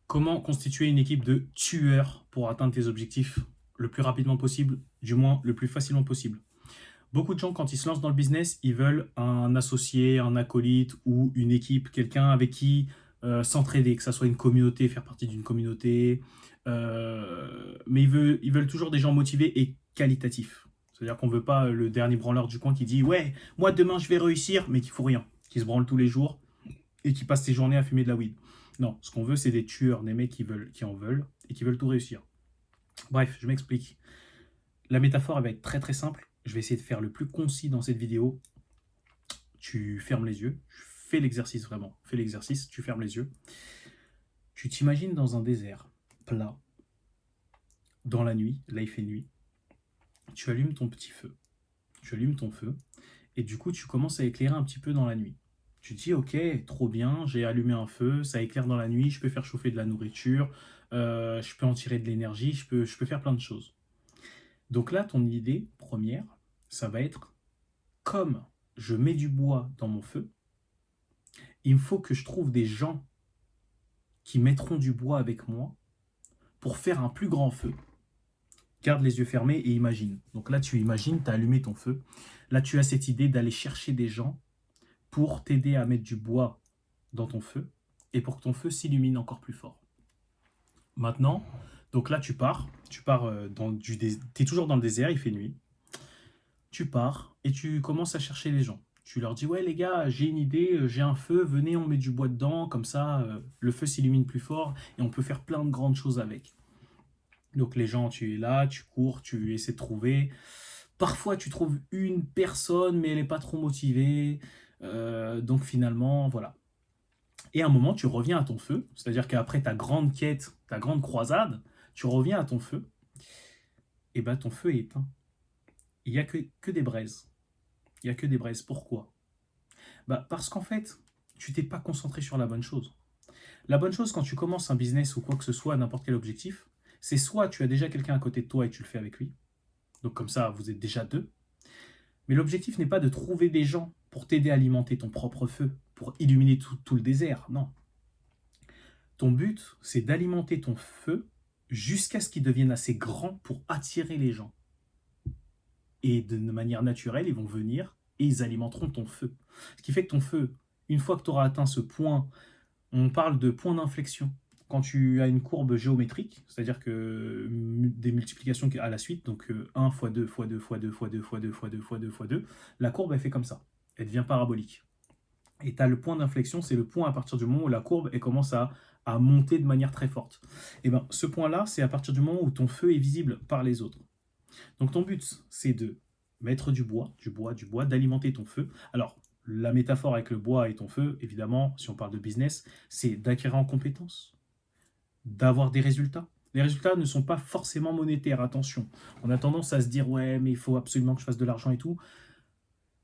Comment constituer une équipe de tueurs pour atteindre tes objectifs le plus rapidement possible, du moins le plus facilement possible? Beaucoup de gens, quand ils se lancent dans le business, ils veulent un associé, un acolyte ou une équipe, quelqu'un avec qui s'entraider, que ça soit une communauté, faire partie d'une communauté. Mais ils veulent toujours des gens motivés et qualitatifs. C'est-à-dire qu'on ne veut pas le dernier branleur du coin qui dit ouais, moi demain je vais réussir, mais qui fout rien, qui se branle tous les jours et qui passe ses journées à fumer de la weed. Non, ce qu'on veut, c'est des tueurs, des mecs qui en veulent et qui veulent tout réussir. Bref, je m'explique. La métaphore, elle va être très très simple. Je vais essayer de faire le plus concis dans cette vidéo. Tu fermes les yeux, fais l'exercice vraiment. Fais l'exercice, tu fermes les yeux. Tu t'imagines dans un désert plat, dans la nuit, là il fait nuit. Tu allumes ton petit feu. Tu allumes ton feu et du coup tu commences à éclairer un petit peu dans la nuit. Tu te dis ok, trop bien, j'ai allumé un feu, ça éclaire dans la nuit, je peux faire chauffer de la nourriture, je peux en tirer de l'énergie, je peux faire plein de choses. Donc là, ton idée première, ça va être comme je mets du bois dans mon feu, il me faut que je trouve des gens qui mettront du bois avec moi pour faire un plus grand feu. Garde les yeux fermés et imagine. Donc là, tu imagines, tu as allumé ton feu. Là, tu as cette idée d'aller chercher des gens pour t'aider à mettre du bois dans ton feu et pour que ton feu s'illumine encore plus fort. Maintenant, donc là, t'es toujours dans le désert, il fait nuit. Tu pars et tu commences à chercher les gens. Tu leur dis ouais les gars, j'ai une idée, j'ai un feu, venez on met du bois dedans, comme ça le feu s'illumine plus fort et on peut faire plein de grandes choses avec. Donc les gens, tu es là, tu cours, tu essaies de trouver. Parfois tu trouves une personne mais elle n'est pas trop motivée. Donc finalement voilà. Et à un moment tu reviens à ton feu, c'est-à-dire qu'après ta grande quête, ta grande croisade, tu reviens à ton feu, et ben ton feu est éteint. Il n'y a que des braises. Il n'y a que des braises. Pourquoi? Bah, parce qu'en fait, tu t'es pas concentré sur la bonne chose. La bonne chose quand tu commences un business ou quoi que ce soit, n'importe quel objectif, c'est soit tu as déjà quelqu'un à côté de toi et tu le fais avec lui, donc comme ça vous êtes déjà deux, mais l'objectif n'est pas de trouver des gens pour t'aider à alimenter ton propre feu, pour illuminer tout le désert, non. Ton but, c'est d'alimenter ton feu jusqu'à ce qu'il devienne assez grand pour attirer les gens. Et de manière naturelle, ils vont venir et ils alimenteront ton feu. Ce qui fait que ton feu, une fois que tu auras atteint ce point, on parle de point d'inflexion. Quand tu as une courbe géométrique, c'est-à-dire que des multiplications à la suite, donc 1 fois 2 fois 2 fois 2 fois 2 fois 2 fois 2 fois 2 fois 2, la courbe elle fait comme ça. Elle devient parabolique. Et tu as le point d'inflexion, c'est le point à partir du moment où la courbe elle commence à monter de manière très forte. Et bien ce point-là, c'est à partir du moment où ton feu est visible par les autres. Donc ton but, c'est de mettre du bois, du bois, du bois, d'alimenter ton feu. Alors, la métaphore avec le bois et ton feu, évidemment, si on parle de business, c'est d'acquérir en compétences, d'avoir des résultats. Les résultats ne sont pas forcément monétaires, attention. On a tendance à se dire, ouais, mais il faut absolument que je fasse de l'argent et tout.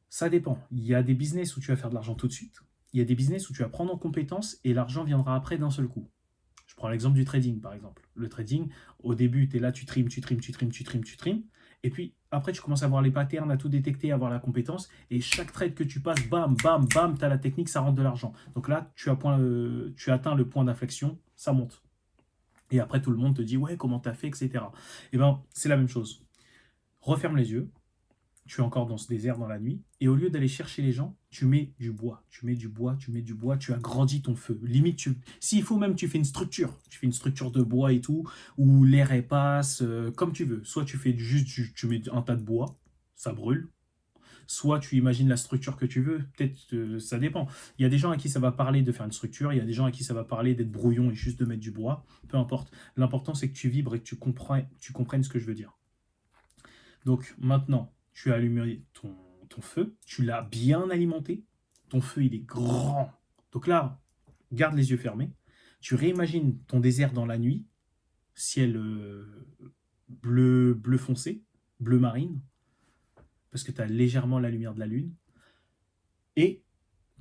Ça dépend. Il y a des business où tu vas faire de l'argent tout de suite. Il y a des business où tu vas prendre en compétences et l'argent viendra après d'un seul coup. Je prends l'exemple du trading, par exemple. Le trading, au début, tu es là, tu trimes, tu trimes, tu trimes, tu trimes, tu trimes. Et puis, après, tu commences à voir les patterns, à tout détecter, à avoir la compétence. Et chaque trade que tu passes, bam, bam, bam, tu as la technique, ça rentre de l'argent. Donc là, tu atteins le point d'inflexion, ça monte. Et après, tout le monde te dit, ouais, comment tu as fait, etc. Et bien, c'est la même chose. Referme les yeux, tu es encore dans ce désert dans la nuit, et au lieu d'aller chercher les gens, tu mets du bois, tu mets du bois, tu mets du bois, tu agrandis ton feu. Limite, s'il faut même, tu fais une structure de bois et tout, où l'air passe, comme tu veux. Soit tu fais juste, tu mets un tas de bois, ça brûle. Soit tu imagines la structure que tu veux, peut-être ça dépend. Il y a des gens à qui ça va parler de faire une structure, il y a des gens à qui ça va parler d'être brouillon et juste de mettre du bois, peu importe. L'important c'est que tu vibres et que tu comprennes ce que je veux dire. Donc maintenant, tu as allumé ton feu, tu l'as bien alimenté, ton feu il est grand. Donc là, garde les yeux fermés, tu réimagines ton désert dans la nuit, ciel bleu foncé, bleu marine, parce que tu as légèrement la lumière de la lune, et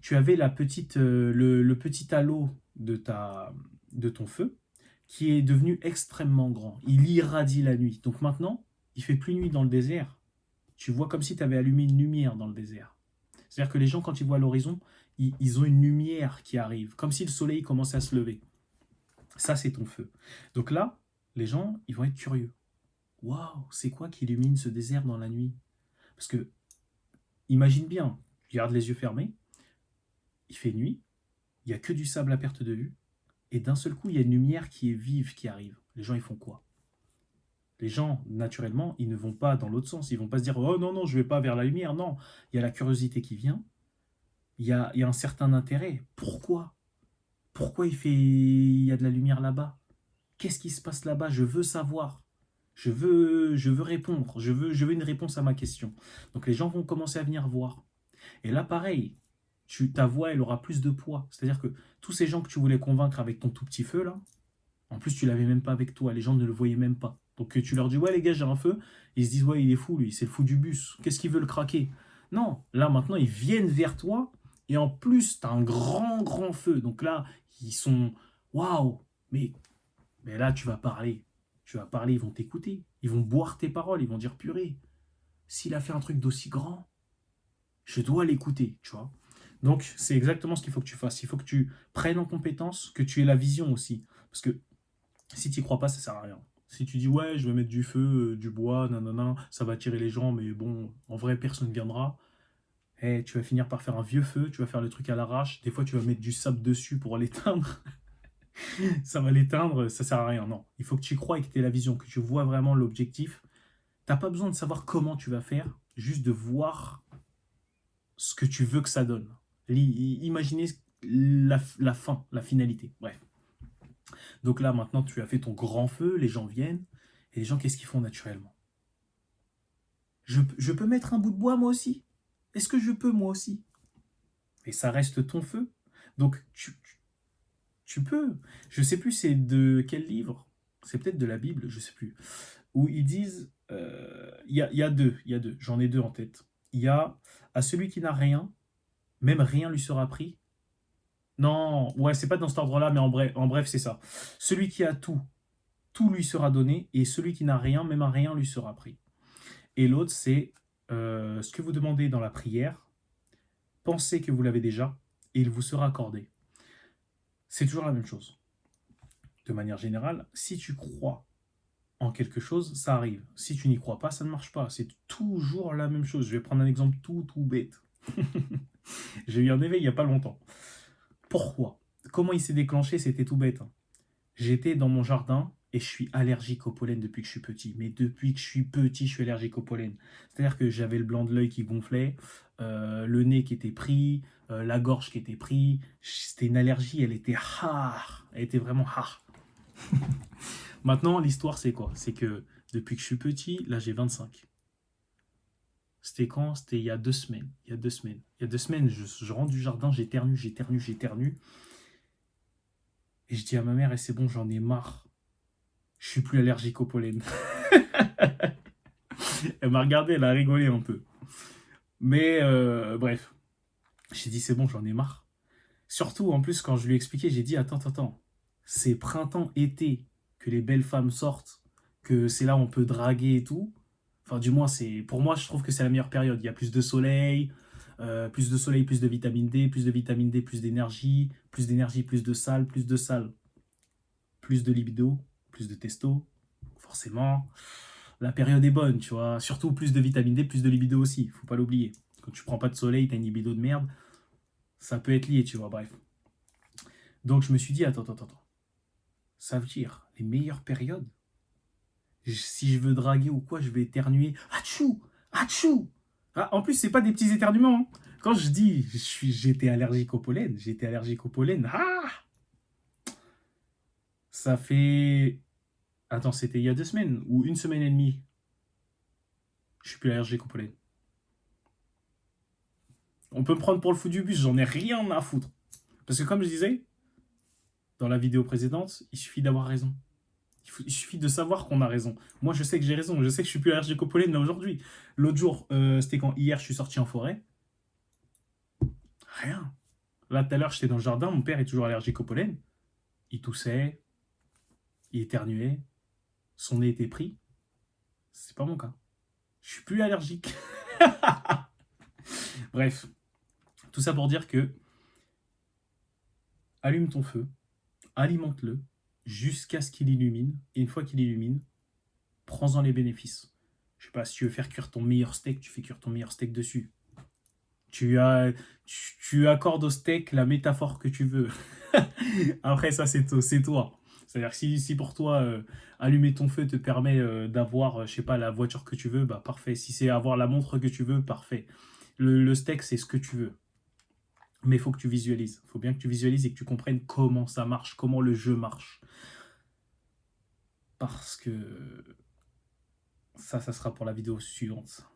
tu avais le petit halo de ton feu qui est devenu extrêmement grand. Il irradie la nuit. Donc maintenant, il fait plus nuit dans le désert, tu vois comme si tu avais allumé une lumière dans le désert. C'est-à-dire que les gens, quand ils voient l'horizon, ils ont une lumière qui arrive, comme si le soleil commençait à se lever. Ça, c'est ton feu. Donc là, les gens, ils vont être curieux. Waouh, c'est quoi qui illumine ce désert dans la nuit? Parce que, imagine bien, tu gardes les yeux fermés, il fait nuit, il n'y a que du sable à perte de vue, et d'un seul coup, il y a une lumière qui est vive qui arrive. Les gens, ils font quoi? Les gens, naturellement, ils ne vont pas dans l'autre sens. Ils vont pas se dire, oh non, non, je vais pas vers la lumière. Non, il y a la curiosité qui vient, il y a un certain intérêt. Pourquoi? Pourquoi il y a de la lumière là-bas? Qu'est-ce qui se passe là-bas? Je veux savoir. Je veux répondre. Je veux une réponse à ma question. Donc les gens vont commencer à venir voir. Et là, pareil, ta voix, elle aura plus de poids. C'est-à-dire que tous ces gens que tu voulais convaincre avec ton tout petit feu, là, en plus, tu l'avais même pas avec toi. Les gens ne le voyaient même pas. Donc tu leur dis, ouais, les gars, j'ai un feu. Ils se disent, ouais, il est fou, lui. C'est le fou du bus. Qu'est-ce qu'il veut le craquer? Non, là, maintenant, ils viennent vers toi. Et en plus, tu as un grand, grand feu. Donc là, ils sont, waouh, mais là, tu vas parler. Tu vas parler, ils vont t'écouter. Ils vont boire tes paroles. Ils vont dire, purée, s'il a fait un truc d'aussi grand, je dois l'écouter, tu vois. Donc, c'est exactement ce qu'il faut que tu fasses. Il faut que tu prennes en compétence, que tu aies la vision aussi. Parce que si tu n'y crois pas, ça sert à rien. Si tu dis, ouais, je vais mettre du feu, du bois, nanana, ça va attirer les gens, mais bon, en vrai, personne ne viendra. Tu vas finir par faire un vieux feu, tu vas faire le truc à l'arrache. Des fois, tu vas mettre du sable dessus pour l'éteindre. Ça va l'éteindre, ça sert à rien. Non, il faut que tu y crois et que tu aies la vision, que tu vois vraiment l'objectif. T'as pas besoin de savoir comment tu vas faire, juste de voir ce que tu veux que ça donne. Imaginez la fin, la finalité. Bref. Donc là, maintenant, tu as fait ton grand feu, les gens viennent, et les gens, qu'est-ce qu'ils font naturellement? Je peux mettre un bout de bois, moi aussi? Est-ce que je peux, moi aussi? Et ça reste ton feu. Donc, tu peux. Je sais plus c'est de quel livre. C'est peut-être de la Bible, je sais plus. Où ils disent, il y a deux, j'en ai deux en tête. Il y a, à celui qui n'a rien, même rien lui sera pris. Non, ouais, c'est pas dans cet ordre-là, mais en bref, c'est ça. Celui qui a tout, tout lui sera donné, et celui qui n'a rien, même un rien lui sera pris. Et l'autre, c'est ce que vous demandez dans la prière, pensez que vous l'avez déjà, et il vous sera accordé. C'est toujours la même chose. De manière générale, si tu crois en quelque chose, ça arrive. Si tu n'y crois pas, ça ne marche pas. C'est toujours la même chose. Je vais prendre un exemple tout bête. J'ai eu un éveil il n'y a pas longtemps. Pourquoi? Comment il s'est déclenché? C'était tout bête, hein. J'étais dans mon jardin et je suis allergique au pollen depuis que je suis petit. Mais depuis que je suis petit, je suis allergique au pollen. C'est-à-dire que j'avais le blanc de l'œil qui gonflait, le nez qui était pris, la gorge qui était pris. C'était une allergie, elle était hard. Elle était vraiment hard. Maintenant, l'histoire, c'est quoi? C'est que depuis que je suis petit, là j'ai 25. C'était quand? C'était il y a 2 semaines. Il y a 2 semaines. Il y a 2 semaines, je rentre du jardin, j'éternue. Et je dis à ma mère, et c'est bon, j'en ai marre. Je suis plus allergique au pollen. Elle m'a regardé, elle a rigolé un peu. Mais bref, j'ai dit, c'est bon, j'en ai marre. Surtout, en plus, quand je lui ai expliqué, j'ai dit, attends. C'est printemps-été que les belles femmes sortent, que c'est là où on peut draguer et tout. Enfin, du moins, pour moi, je trouve que c'est la meilleure période. Il y a plus de soleil, plus de vitamine D, plus de vitamine D, plus d'énergie, plus de sale, plus de libido, plus de testo. Forcément, la période est bonne, tu vois. Surtout plus de vitamine D, plus de libido aussi. Faut pas l'oublier. Quand tu prends pas de soleil, t'as une libido de merde. Ça peut être lié, tu vois. Bref. Donc je me suis dit, attends. Ça veut dire les meilleures périodes. Si je veux draguer ou quoi, je vais éternuer. Atchou! Atchou! Ah, en plus, c'est pas des petits éternuements, hein. Quand je dis j'étais allergique au pollen, ah, ça fait. Attends, c'était il y a 2 semaines ou une semaine et demie. Je suis plus allergique au pollen. On peut me prendre pour le fou du bus, j'en ai rien à foutre. Parce que comme je disais dans la vidéo précédente, il suffit d'avoir raison. Il suffit de savoir qu'on a raison. Moi, je sais que j'ai raison. Je sais que je suis plus allergique au pollen là aujourd'hui. L'autre jour, c'était quand hier, je suis sorti en forêt. Rien. Là, tout à l'heure, j'étais dans le jardin. Mon père est toujours allergique au pollen. Il toussait, il éternuait, son nez était pris. C'est pas mon cas. Je suis plus allergique. Bref, tout ça pour dire que allume ton feu, alimente-le, jusqu'à ce qu'il illumine. Et une fois qu'il illumine, prends-en les bénéfices. Je sais pas, si tu veux faire cuire ton meilleur steak, tu fais cuire ton meilleur steak dessus. Tu, as, tu accordes au steak la métaphore que tu veux. Après, ça, c'est toi. C'est-à-dire que si pour toi, allumer ton feu te permet d'avoir, je sais pas, la voiture que tu veux, bah parfait. Si c'est avoir la montre que tu veux, parfait. Le steak, c'est ce que tu veux. Mais il faut que tu visualises. Il faut bien que tu visualises et que tu comprennes comment ça marche, comment le jeu marche. Parce que ça sera pour la vidéo suivante.